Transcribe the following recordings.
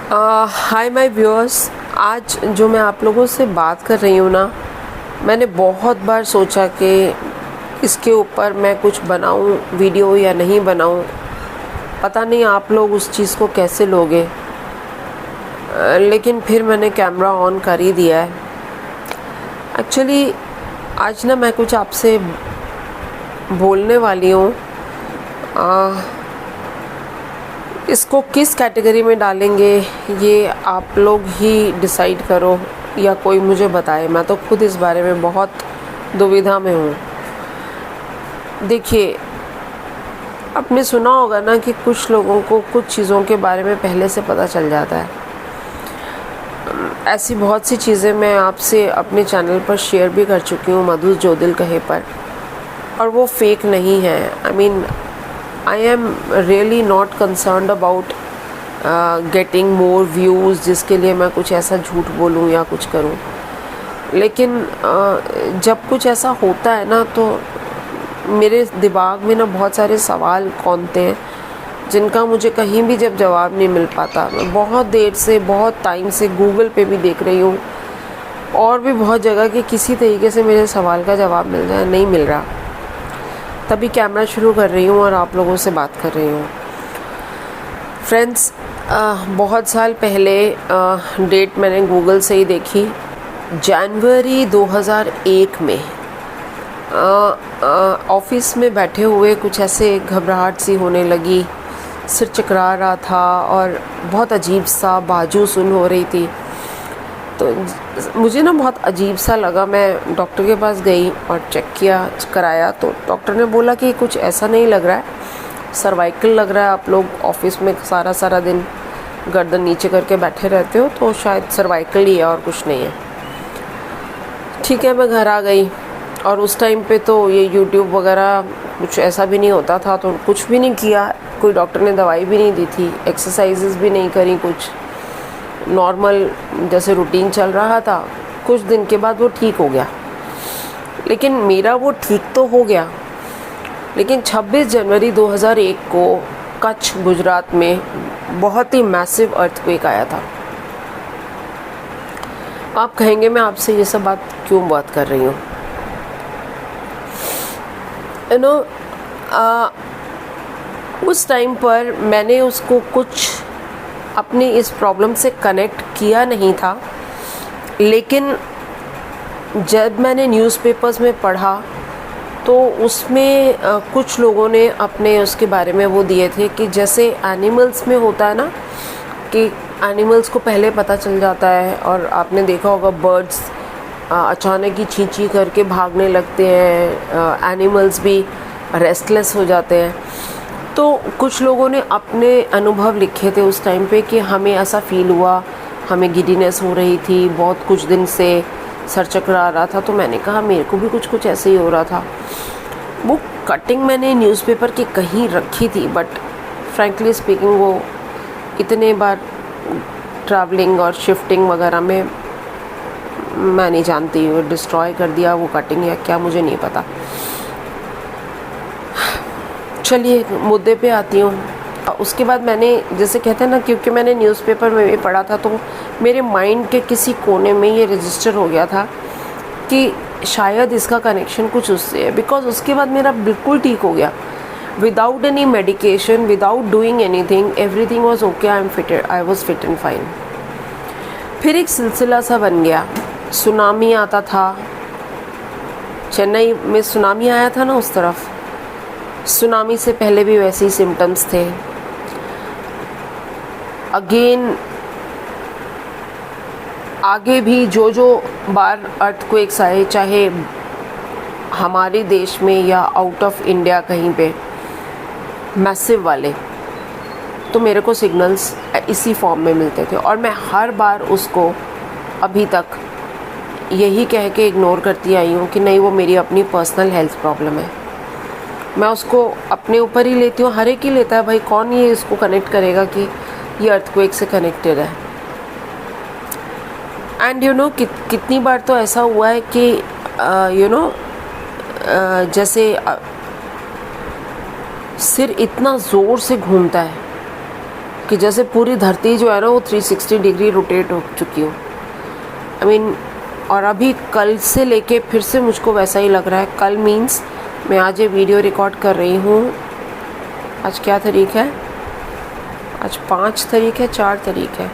Hi my viewers. आज जो मैं आप लोगों से बात कर रही हूँ ना, मैंने बहुत बार सोचा कि इसके ऊपर मैं कुछ बनाऊँ वीडियो या नहीं बनाऊँ। पता नहीं आप लोग उस चीज़ को कैसे लोगे, लेकिन फिर मैंने कैमरा ऑन कर ही दिया है। एक्चुअली आज ना मैं कुछ आपसे बोलने वाली हूँ। इसको किस कैटेगरी में डालेंगे ये आप लोग ही डिसाइड करो या कोई मुझे बताए। मैं तो खुद इस बारे में बहुत दुविधा में हूँ। देखिए, आपने सुना होगा ना कि कुछ लोगों को कुछ चीज़ों के बारे में पहले से पता चल जाता है। ऐसी बहुत सी चीज़ें मैं आपसे अपने चैनल पर शेयर भी कर चुकी हूँ, मधु जो दिल कहे पर, और वो फेक नहीं है। I am really not concerned about getting more views जिसके लिए मैं कुछ ऐसा झूठ बोलूँ या कुछ करूँ। लेकिन जब कुछ ऐसा होता है ना, तो मेरे दिमाग में ना बहुत सारे सवाल कौंते हैं जिनका मुझे कहीं भी जब जवाब नहीं मिल पाता। मैं बहुत देर से, बहुत टाइम से गूगल पे भी देख रही हूँ और भी बहुत जगह कि किसी तरीके से मेरे सवाल का जवाब मिल जाए, नहीं मिल रहा। तभी कैमरा शुरू कर रही हूँ और आप लोगों से बात कर रही हूँ। फ्रेंड्स, बहुत साल पहले डेट मैंने गूगल से ही देखी। जनवरी 2001 में ऑफिस में बैठे हुए कुछ ऐसे घबराहट सी होने लगी, सिर चकरा रहा था और बहुत अजीब सा बाजू सुन हो रही थी। तो मुझे ना बहुत अजीब सा लगा। मैं डॉक्टर के पास गई और चेक कराया तो डॉक्टर ने बोला कि कुछ ऐसा नहीं लग रहा है, सर्वाइकल लग रहा है। आप लोग ऑफिस में सारा दिन गर्दन नीचे करके बैठे रहते हो, तो शायद सर्वाइकल ही है और कुछ नहीं है। ठीक है, मैं घर आ गई और उस टाइम पे तो ये यूट्यूब वगैरह कुछ ऐसा भी नहीं होता था, तो कुछ भी नहीं किया। कोई डॉक्टर ने दवाई भी नहीं दी थी, एक्सरसाइजेस भी नहीं करी, कुछ नॉर्मल जैसे रूटीन चल रहा था। कुछ दिन के बाद वो ठीक हो गया। लेकिन मेरा वो ठीक तो हो गया, लेकिन 26 जनवरी 2001 को कच्छ, गुजरात में बहुत ही मैसिव अर्थक्वेक आया था। आप कहेंगे मैं आपसे ये सब बात क्यों बात कर रही हूँ। उस टाइम पर मैंने उसको कुछ अपनी इस प्रॉब्लम से कनेक्ट किया नहीं था, लेकिन जब मैंने न्यूज़पेपर्स में पढ़ा तो उसमें कुछ लोगों ने अपने उसके बारे में वो दिए थे कि जैसे एनिमल्स में होता है ना कि एनिमल्स को पहले पता चल जाता है, और आपने देखा होगा बर्ड्स अचानक ही चींची करके भागने लगते हैं, एनिमल्स भी रेस्टलेस हो जाते हैं। तो कुछ लोगों ने अपने अनुभव लिखे थे उस टाइम पे कि हमें ऐसा फील हुआ, हमें गिडीनेस हो रही थी, बहुत कुछ दिन से सर चकरा रहा था। तो मैंने कहा मेरे को भी कुछ ऐसे ही हो रहा था। वो कटिंग मैंने न्यूज़पेपर की कहीं रखी थी, बट फ्रैंकली स्पीकिंग वो इतने बार ट्रैवलिंग और शिफ्टिंग वगैरह में मैं नहीं जानती, वो डिस्ट्रॉय कर दिया वो कटिंग या क्या, मुझे नहीं पता। चलिए मुद्दे पे आती हूँ। उसके बाद मैंने, जैसे कहते हैं ना, क्योंकि मैंने न्यूज़पेपर में भी पढ़ा था, तो मेरे माइंड के किसी कोने में ये रजिस्टर हो गया था कि शायद इसका कनेक्शन कुछ उससे है। बिकॉज उसके बाद मेरा बिल्कुल ठीक हो गया, without any medication, without doing anything, everything was okay, I was fit and fine. फिर एक सिलसिला सा बन गया। सुनामी आता था, चेन्नई में सुनामी आया था ना उस तरफ। सुनामी से पहले भी वैसे ही सिम्टम्स थे। अगेन आगे भी जो बार अर्थक्वेक्स आए, चाहे हमारे देश में या आउट ऑफ इंडिया कहीं पे मैसिव वाले, तो मेरे को सिग्नल्स इसी फॉर्म में मिलते थे और मैं हर बार उसको अभी तक यही कह के इग्नोर करती आई हूँ कि नहीं, वो मेरी अपनी पर्सनल हेल्थ प्रॉब्लम है। मैं उसको अपने ऊपर ही लेती हूँ। हर एक ही लेता है भाई, कौन ये इसको कनेक्ट करेगा कि ये अर्थक्वेक से कनेक्टेड है। एंड कितनी बार तो ऐसा हुआ है कि जैसे सिर इतना ज़ोर से घूमता है कि जैसे पूरी धरती जो है ना वो 360 डिग्री रोटेट हो चुकी हो। आई मीन और अभी कल से लेके फिर से मुझको वैसा ही लग रहा है। कल मीन्स मैं आज ये वीडियो रिकॉर्ड कर रही हूँ, आज क्या तारीख है, आज 5 तारीख है, 4 तारीख है,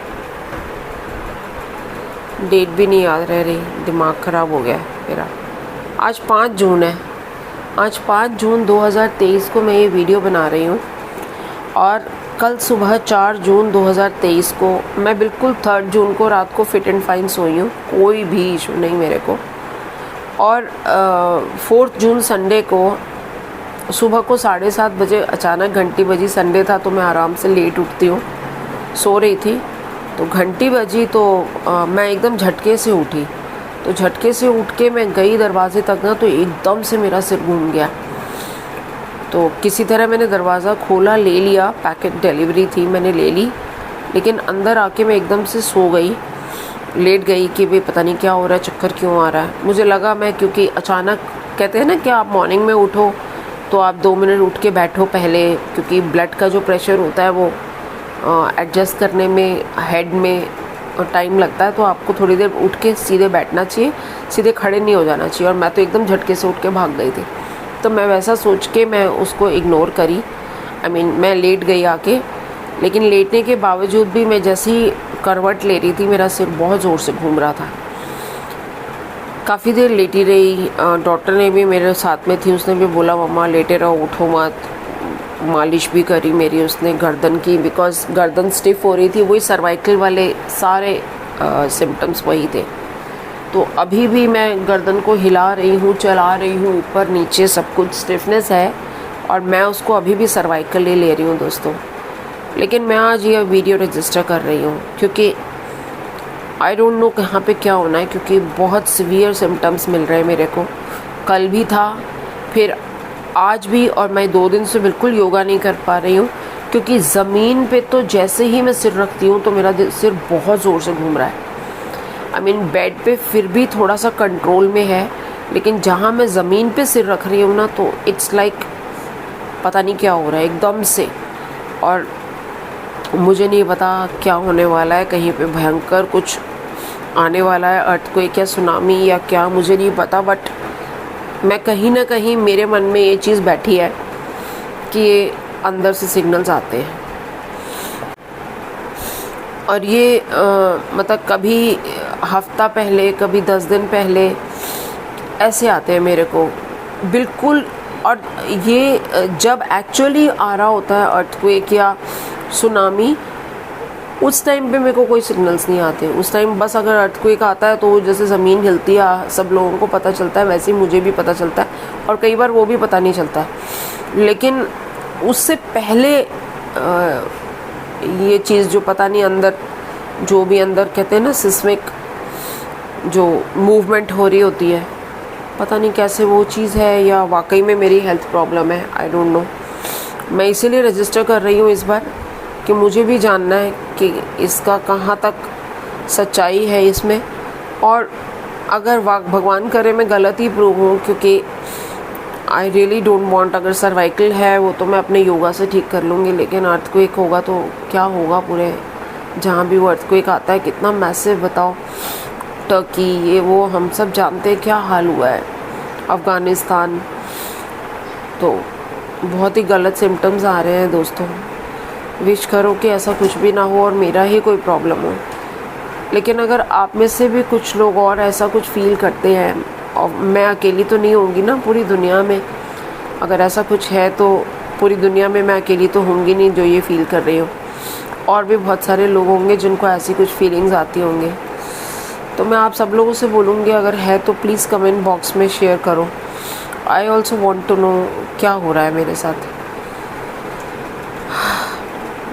डेट भी नहीं याद रह रही, दिमाग ख़राब हो गया है मेरा। आज 5 जून है, आज 5 जून 2023 को मैं ये वीडियो बना रही हूँ और कल सुबह 4 जून 2023 को मैं बिल्कुल 3 जून को रात को फिट एंड फाइन सोई हूँ, कोई भी इशू नहीं मेरे को। और 4 जून संडे को सुबह को 7:30 बजे अचानक घंटी बजी। संडे था तो मैं आराम से लेट उठती हूँ, सो रही थी तो घंटी बजी तो मैं एकदम झटके से उठी। तो झटके से उठ के मैं गई दरवाजे तक ना, तो एकदम से मेरा सिर घूम गया। तो किसी तरह मैंने दरवाज़ा खोला, ले लिया, पैकेट डिलीवरी थी मैंने ले ली, लेकिन अंदर आके मैं एकदम से सो गई, लेट गई कि भाई पता नहीं क्या हो रहा है, चक्कर क्यों आ रहा है। मुझे लगा मैं, क्योंकि अचानक कहते हैं ना कि आप मॉर्निंग में उठो तो आप 2 मिनट उठ के बैठो पहले, क्योंकि ब्लड का जो प्रेशर होता है वो एडजस्ट करने में हेड में टाइम लगता है। तो आपको थोड़ी देर उठ के सीधे बैठना चाहिए, सीधे खड़े नहीं हो जाना चाहिए। और मैं तो एकदम झटके से उठ के भाग गई थी। तो मैं वैसा सोच के मैं उसको इग्नोर करी। आई मीन मैं लेट गई आके, लेकिन लेटने के बावजूद भी मैं जैसे ही करवट ले रही थी मेरा सिर बहुत ज़ोर से घूम रहा था। काफ़ी देर लेटी रही। डॉक्टर ने भी मेरे साथ में थी, उसने भी बोला मम्मा लेटे रहो, उठो मत। मालिश भी करी मेरी उसने गर्दन की, बिकॉज़ गर्दन स्टिफ हो रही थी। वही सर्वाइकल वाले सारे सिम्टम्स वही थे। तो अभी भी मैं गर्दन को हिला रही हूँ, चला रही हूँ, ऊपर नीचे सब कुछ स्टिफनेस है और मैं उसको अभी भी सर्वाइकल ले रही हूँ दोस्तों। लेकिन मैं आज ये वीडियो रजिस्टर कर रही हूँ क्योंकि आई डोंट नो कहाँ पे क्या होना है, क्योंकि बहुत सीवियर सिम्टम्स मिल रहे हैं मेरे को। कल भी था, फिर आज भी, और मैं 2 दिन से बिल्कुल योगा नहीं कर पा रही हूँ क्योंकि ज़मीन पे तो जैसे ही मैं सिर रखती हूँ तो मेरा सिर बहुत ज़ोर से घूम रहा है। आई मीन बेड पे फिर भी थोड़ा सा कंट्रोल में है, लेकिन जहाँ मैं ज़मीन पे सिर रख रही हूँ ना तो इट्स लाइक पता नहीं क्या हो रहा है एकदम से। और मुझे नहीं पता क्या होने वाला है, कहीं पे भयंकर कुछ आने वाला है, अर्थक्वेक या सुनामी या क्या, मुझे नहीं पता। बट मैं कहीं ना कहीं मेरे मन में ये चीज़ बैठी है कि ये अंदर से सिग्नल्स आते हैं और ये मतलब कभी हफ्ता पहले, कभी 10 दिन पहले ऐसे आते हैं मेरे को बिल्कुल। और ये जब एक्चुअली आ रहा होता है अर्थक्वेक या सुनामी, उस टाइम पे मेरे को कोई सिग्नल्स नहीं आते। उस टाइम बस अगर अर्थक्वेक आता है तो जैसे ज़मीन हिलती है सब लोगों को पता चलता है, वैसे ही मुझे भी पता चलता है और कई बार वो भी पता नहीं चलता है। लेकिन उससे पहले ये चीज़ जो पता नहीं अंदर, जो भी अंदर कहते हैं ना सिस्मिक जो मूवमेंट हो रही होती है, पता नहीं कैसे वो चीज़ है या वाकई में मेरी हेल्थ प्रॉब्लम है, आई डोंट नो। मैं इसीलिए रजिस्टर कर रही हूँ इस बार कि मुझे भी जानना है कि इसका कहाँ तक सच्चाई है इसमें। और अगर भगवान करे मैं गलत ही प्रूव हूँ, क्योंकि आई रियली डोंट वांट, अगर सर्वाइकल है वो तो मैं अपने योगा से ठीक कर लूँगी, लेकिन अर्थक्वेक होगा तो क्या होगा। पूरे जहाँ भी वो अर्थक्वेक आता है कितना मैसिव, बताओ, टर्की ये वो हम सब जानते हैं क्या हाल हुआ है, अफ़गानिस्तान। तो बहुत ही गलत सिम्टम्स आ रहे हैं दोस्तों। विश करो कि ऐसा कुछ भी ना हो और मेरा ही कोई प्रॉब्लम हो। लेकिन अगर आप में से भी कुछ लोग और ऐसा कुछ फील करते हैं, और मैं अकेली तो नहीं होंगी ना पूरी दुनिया में, अगर ऐसा कुछ है तो पूरी दुनिया में मैं अकेली तो होंगी नहीं जो ये फील कर रही हूँ। और भी बहुत सारे लोग होंगे जिनको ऐसी कुछ फीलिंग्स आती होंगे। तो मैं आप सब लोगों से बोलूँगी अगर है तो प्लीज़ कमेंट बॉक्स में शेयर करो। I also want to know क्या हो रहा है मेरे साथ।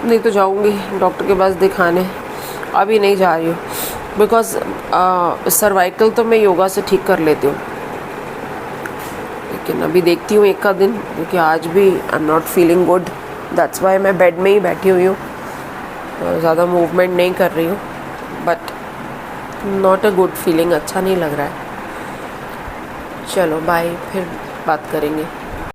नहीं तो जाऊँगी डॉक्टर के पास दिखाने, अभी नहीं जा रही हूँ बिकॉज़ सर्वाइकल तो मैं योगा से ठीक कर लेती हूँ, लेकिन अभी देखती हूँ एक का दिन, क्योंकि आज भी I am not feeling good, that's why मैं बेड में ही बैठी हुई हूँ, ज़्यादा मूवमेंट नहीं कर रही हूँ, but not a good feeling, अच्छा नहीं लग रहा है। चलो बाय, फिर बात करेंगे।